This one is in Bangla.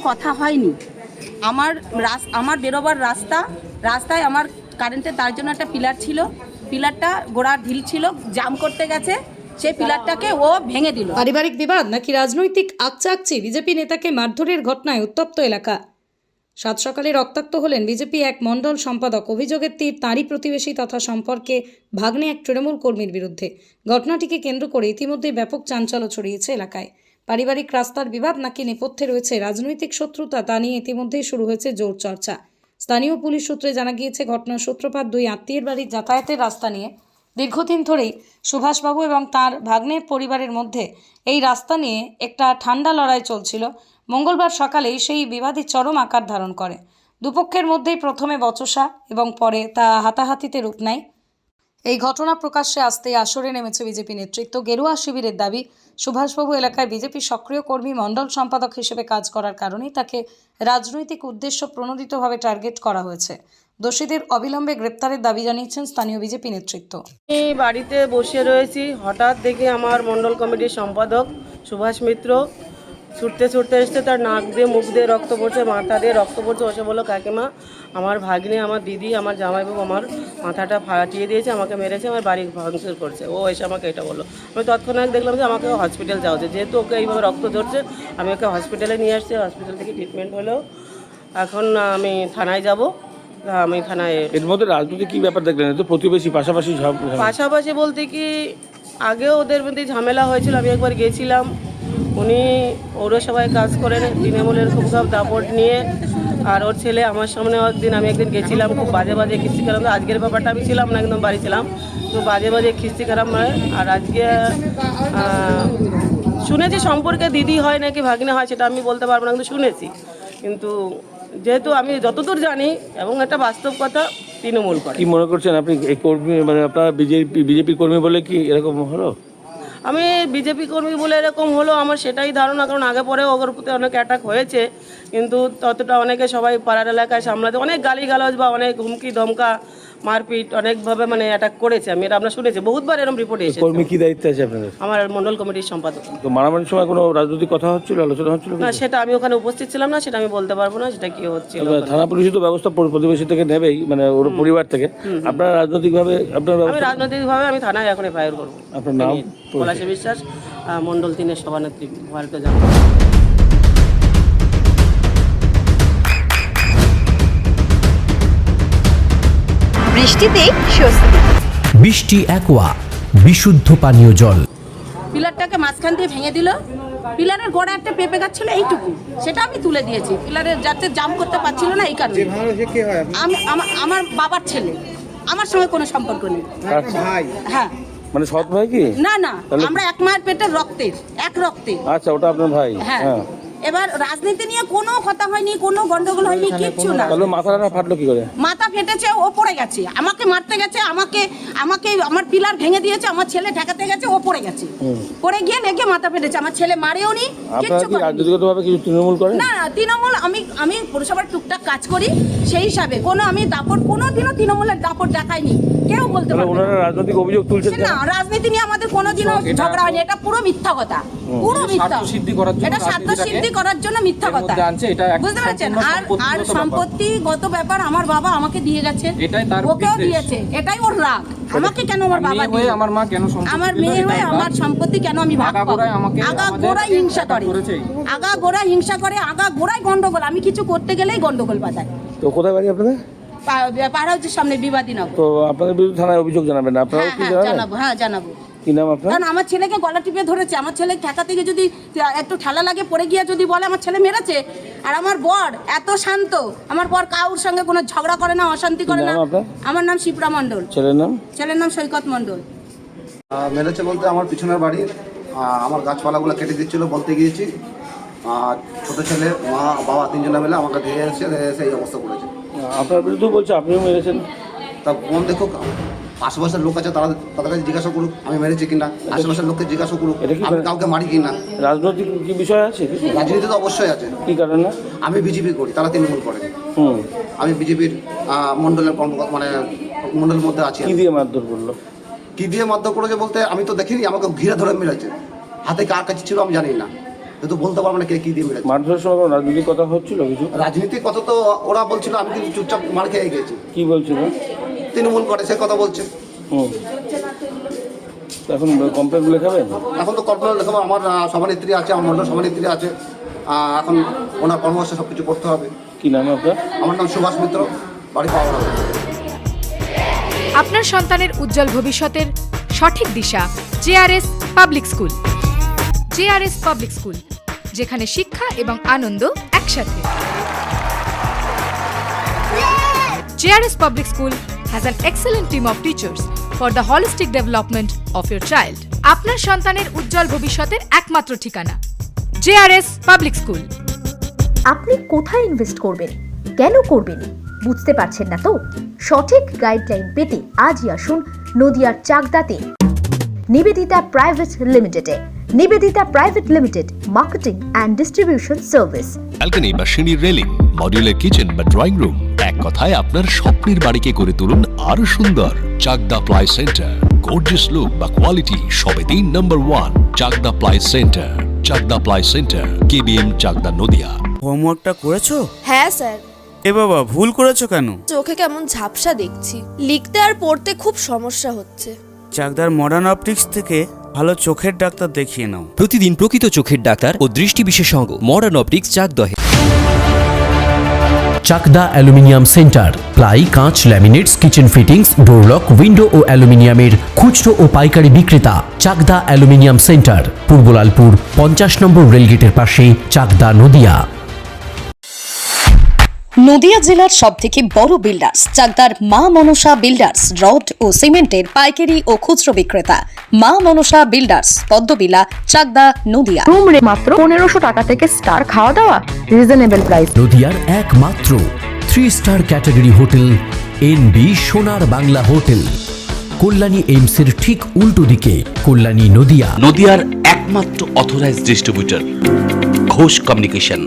কথা হয়নি। আমার বেরোবার রাস্তায় আমার কারেন্টের তার জন্য একটা পিলার ছিল, পিলারটা গোড়ার ঢিল ছিল, জাম করতে গেছে, সেই পিলারটাকে ও ভেঙে দিল। পারিবারিক বিবাদ নাকি রাজনৈতিক আকচাকচি? বিজেপি নেতাকে মারধরের ঘটনায় উত্তপ্ত এলাকা। সাত সকালে রক্তাক্ত হলেন বিজেপি এক মণ্ডল সম্পাদক। অভিযোগের তীর তাঁরই প্রতিবেশী তথা সম্পর্কে ভাগ্নে এক তৃণমূল কর্মীর বিরুদ্ধে। ঘটনাটিকে কেন্দ্র করে ইতিমধ্যেই ব্যাপক চাঞ্চল্য ছড়িয়েছে এলাকায়। পারিবারিক রাস্তার বিবাদ নাকি নেপথ্যে রয়েছে রাজনৈতিক শত্রুতা, তা নিয়ে ইতিমধ্যেই শুরু হয়েছে জোর চর্চা। স্থানীয় পুলিশ সূত্রে জানা গিয়েছে, ঘটনার সূত্রপাত দুই আত্মীয়ের বাড়ির যাতায়াতের রাস্তা নিয়ে। দীর্ঘদিন ধরেই সুভাষবাবু এবং তার ভাগ্নের পরিবারের মধ্যে এই রাস্তা নিয়ে একটা ঠান্ডা লড়াই চলছিল। মঙ্গলবার সকালেই সেই বিবাদী চরম আকার ধারণ করে। দুপক্ষের মধ্যেই প্রথমে বচসা এবং পরে তা হাতাহাতিতে রূপ নেয়। এই ঘটনা প্রকাশ্যে আসতেই আসরে নেমেছে বিজেপি নেতৃত্ব। গেরুয়া শিবিরের দাবি, সুভাষবাবু এলাকায় বিজেপির সক্রিয় কর্মী, মণ্ডল সম্পাদক হিসেবে কাজ করার কারণেই তাকে রাজনৈতিক উদ্দেশ্য প্রণোদিতভাবে টার্গেট করা হয়েছে। দোষীদের অবিলম্বে গ্রেপ্তারের দাবি জানিয়েছেন স্থানীয় বিজেপি নেতৃত্ব। আমি বাড়িতে বসে রয়েছি, হঠাৎ দেখে আমার মণ্ডল কমিটির সম্পাদক সুভাষ মিত্র ছুটতে এসছে, তার নাক দিয়ে মুখ দিয়ে রক্ত পড়ছে, মাথা দিয়ে রক্ত পড়ছে। ওসে বললো, কাকিমা আমার ভাগ্নে, আমার দিদি, আমার জামাইবাবু আমার মাথাটা ফাটিয়ে দিয়েছে, আমাকে মেরেছে, আমার বাড়ি ভাঙচুর করছে। ও এসে আমাকে এটা বললো। আমি তৎক্ষণাৎ দেখলাম যে আমাকে হসপিটাল যাওয়া হচ্ছে, যেহেতু ওকে এইভাবে রক্ত ধরছে। আমি ওকে হসপিটালে নিয়ে আসছি, হসপিটাল থেকে ট্রিটমেন্ট হলো। এখন আমি থানায় যাব। আমি থানায় এর মধ্যে রাজনীতি কি ব্যাপার দেখলেন? তো প্রতিবেশী পাশাপাশি বলতে কি, আগেও ওদের মধ্যে ঝামেলা হয়েছিল। আমি একবার গেছিলাম, উনি পৌরসভায় কাজ করেন, তৃণমূলের খুব সব দাপট নিয়ে। আর ওর ছেলে আমার সামনে আমি একদিন গেছিলাম, খুব বাজে খিস্তি খারাপ। আজকের ব্যাপারটা আমি ছিলাম না, একদম বাড়ি ছিলাম, তো বাজে খিস্তি খারাপ হয়। আর আজকে শুনেছি সম্পর্কে দিদি হয় নাকি ভাগ্নে হয়, সেটা আমি বলতে পারবো না, কিন্তু শুনেছি। কিন্তু যেহেতু আমি যতদূর জানি এবং একটা বাস্তব কথা, তৃণমূল করে। কি মনে করছেন আপনি এই কর্মী, মানে আপনার বিজেপি কর্মী বলে কি এরকম হলো? আমি বিজেপি কর্মী বলে এরকম হলো আমার সেটাই ধারণা, কারণ আগে পরে ওর প্রতি অনেক অ্যাটাক হয়েছে, কিন্তু ততটা অনেকে সবাই পাড়ার এলাকায় সামলাতে অনেক গালিগালাজ বা অনেক হুমকি ধমকা মারপিট অনেকভাবে মানে অ্যাটাক করেছে। আমি এটা আমরা শুনেছি, বহুতবার এরকম রিপোর্ট এসেছে। কর্মী কি দায়িত্ব আছে আপনাদের? আমার মণ্ডল কমিটির সম্পাদক। তো মারামারির সময় কোনো রাজনৈতিক কথা হচ্ছিল, আলোচনা হচ্ছিল? না, সেটা আমি ওখানে উপস্থিত ছিলাম না, সেটা আমি বলতে পারবো না সেটা কি হচ্ছিল। থানা পুলিশ তো ব্যবস্থা প্রতিবেশী থেকে নেবেই, মানে ওর পরিবার থেকে। আপনারা রাজনৈতিকভাবে আমি থানায় এখন এফআইআর করবো। আপনার নাম? পলাশী বিশ্বাস, মণ্ডল 3-এর সভানেত্রী, ভারতীয় জনতা। বৃষ্টিতে স্বস্তি। বৃষ্টি অ্যাকোয়া, বিশুদ্ধ পানীয় জল। পিলারটাকে মাঝখান দিয়ে ভেঙে দিল। পিলারের গোড়া একটা পেঁপে গাছ ছিল, এইটুকু, সেটা আমি তুলে দিয়েছি। পিলারের যাতে জাম করতে পারছিল না, এই কারণে। আমার বাবার ছেলে, আমার সঙ্গে কোনো সম্পর্ক নেই। হ্যাঁ, মানে সৎ ভাই কি? না, আমরা এক মায়ের পেটের রক্তের, এক রক্তে। আচ্ছা, ওটা আপনার ভাই? হ্যাঁ। এবার রাজনীতি নিয়ে কোনো কথা হয়নি, কোনো গন্ডগোল হয়নি, কিচ্ছু না। তাহলে মাথাটা ফাটলো কি করে? মাথা ফেটেছে, ও পড়ে গেছে, আমাকে মারতে গেছে, আমাকে আমার পিলার ভেঙে দিয়েছে, আমার ছেলে ঠেকাতে গেছে, ও পড়ে গেছে, পড়ে গিয়ে লেগে মাথা ফেটেছে। আমার ছেলে মারেও নি, কিচ্ছু করেনি। রাজনীতিগতভাবে কিছু তৃণমূল করে না, তৃণমূল আমি পুরসভার টুকটাক কাজ করি, সেই হিসাবে আমি কোনোদিনও তৃণমূলের দাপট দেখাইনি। কেউ বলতে পারবে ওনারা রাজনৈতিক অভিযোগ তুলছেন না। রাজনীতি নিয়ে আমাদের কোনোদিনও ঝগড়া হয়নি, এটা পুরো মিথ্যা কথা, পুরো মিথ্যা। এটা স্বার্থ সিদ্ধি করার জন্য মিথ্যা কথা, বুঝতে পেরেছেন? আর সম্পত্তিগত ব্যাপার আমার বাবা আমাকে দিয়ে গেছে, ওকেও দিয়েছে, এটাই ওর রাগ। আমাকে কেন আমার বাবা দিয়ে, আমার মা কেন, আমার মেয়ে হয়ে আমার সম্পত্তি কেন আমি ভাগ পাবো? আগাগোড়াই হিংসা করে, আগাগোড়াই গন্ডগোল। আমি কিছু করতে গেলেই গন্ডগোল বাঁধায়। তো কোথায় বাড়ি আপনাদের? পাড়া হচ্ছে সামনে বিবাদী নগর। তো আপনাদের বিরুদ্ধে থানায় অভিযোগ জানাবেন? আপনারা কি জানাবেন? জানাবো। কি নাম আপনার? কারণ আমার ছেলেকে গলা টিপে ধরেছে, আমার ছেলে ঠেকা থেকে যদি একটু ঠালা লাগে পড়ে গিয়ে যদি বলে আমার ছেলে মেরেছে। আর আমার বর এত শান্ত, আমার বর কাউর সঙ্গে কোনো ঝগড়া করে না, অশান্তি করে না। আমার নাম শিপ্রা মণ্ডল। ছেলের নাম সৈকত মণ্ডল। মেরেছে বলতে আমার পিছনের বাড়ি, আমার গাছপালাগুলো কেটে দিচ্ছিল বলতে গিয়েছি। আর ছোটো ছেলে, মা, বাবা 3জনে মিলে আমাকে দিয়ে এসে এই অবস্থা করেছে। আপনার বিরুদ্ধে বলছে আপনিও মেরেছেন? তা বোন দেখুক, আশেপাশের লোক আছে, তাদের কাছে জিজ্ঞাসা করুক আমি মেরেছি কিনা, আশেপাশের লোককে জিজ্ঞাসা করুক আমি কাউকে মারি কিনা। রাজনৈতিক কি বিষয় আছে? রাজনীতি তো অবশ্যই আছে। কি কারণে? আমি বিজেপি করি, তারা তৃণমূল করে। আমি বিজেপির মণ্ডলের মানে মণ্ডলের মধ্যে আছি। কি দিয়ে মারধর করলো? কি দিয়ে মারধর করেছে বলতে আমি তো দেখিনি, আমাকে ঘিরে ধরে মেরেছে। হাতে কার কাছে ছিল আমি জানি না। কিন্তু বলতে পারবো না কে কি দিয়ে মেরেছে। মারধরের সময় কোনো রাজনৈতিক কথা হচ্ছিল কিছু? রাজনীতির কথা তো ওরা বলছিল, আমি কিন্তু চুপচাপ মার খেয়ে গেছি। কি বলছিল? তৃণমূল করে সে কথা বলছে। হুম, এখন কমপ্লেন লেখাবেন? এখন তো কল্পনা লেখাবো, আমার সভানেত্রী আছে, আমার মন্ডল সভানেত্রী আছে, এখন ওনার পরামর্শে সব কিছু করতে হবে। কি নাম আপনার? আমার নাম সুভাষ মিত্র, বাড়ি পাওয়া। আপনার সন্তানের উজ্জ্বল ভবিষ্যতের সঠিক দিশা JRS public school. JRS public school, যেখানে শিক্ষা এবং আনন্দ একসাথে। JRS public school has an excellent team of teachers for the holistic development of your child. আপনার সন্তানের উজ্জ্বল ভবিষ্যতের একমাত্র ঠিকানা জেআরএস পাবলিক স্কুল। আপনি কোথায় ইনভেস্ট করবেন, কেন করবেন বুঝতে পারছেন না তো? সঠিক গাইডলাইন পেতে আজই আসুন নদিয়ার চাকদাতে নিবেদিতা প্রাইভেট লিমিটেডে। Nivedita private limited, marketing and distribution service. Balcony বা সিঁড়ির রেলিং, মডিউলার কিচেন বা ড্রয়িং রুম, এক কথায় আপনার স্বপ্নের বাড়িকে করে তুলুন আরো সুন্দর। Chakda ply centre, gorgeous look বা কোয়ালিটি সবে 3 number 1 Chakda ply centre. Chakda ply centre, KBM, Chakda, Nadia. হোমওয়ার্কটা করেছো? হ্যাঁ স্যার। এ বাবা, ভুল করেছো কেন? চোখে কেমন ঝাপসা দেখছি, লিখতে আর পড়তে খুব সমস্যা হচ্ছে। চাকদার মডার্ন অপটিক্স থেকে ভালো চোখের ডাক্তার দেখিয়ে নাও। প্রতিদিন প্রকৃত চোখের ডাক্তার ও দৃষ্টি বিশেষজ্ঞ মডার্ন অপটিক্স চাকদহে। চাকদা অ্যালুমিনিয়াম সেন্টার, প্লাই, কাঁচ, laminates, kitchen fittings, door lock, window ও অ্যালুমিনিয়ামের খুচরো ও পাইকারি বিক্রেতা। চাকদা অ্যালুমিনিয়াম সেন্টার, পূর্ব লালপুর 50 নম্বর রেলগেটের পাশে, চাকদা, নদিয়া। নদিয়া জেলার সবথেকে বড় বিল্ডার্স চাকদার মা মনসা বিল্ডার্স, রড ও সিমেন্টের পাইকারি ও খুচরো বিক্রেতা। মা মনসা বিল্ডার্স, পদ্মবিলা, চাকদা, নদিয়া। রুম রে মাত্র 1500 টাকা থেকে স্টার, খাওয়া দাওয়া রিজনেবল প্রাইস। নদিয়ার একমাত্র 3 স্টার ক্যাটাগরি হোটেল এনবি সোনার বাংলা হোটেল, কল্যাণী এইমসের ঠিক উল্টো দিকে, কল্যাণী, নদিয়া। নদিয়ার একমাত্র অথরাইজড ডিস্ট্রিবিউটর ঘোষ কমিউনিকেশন।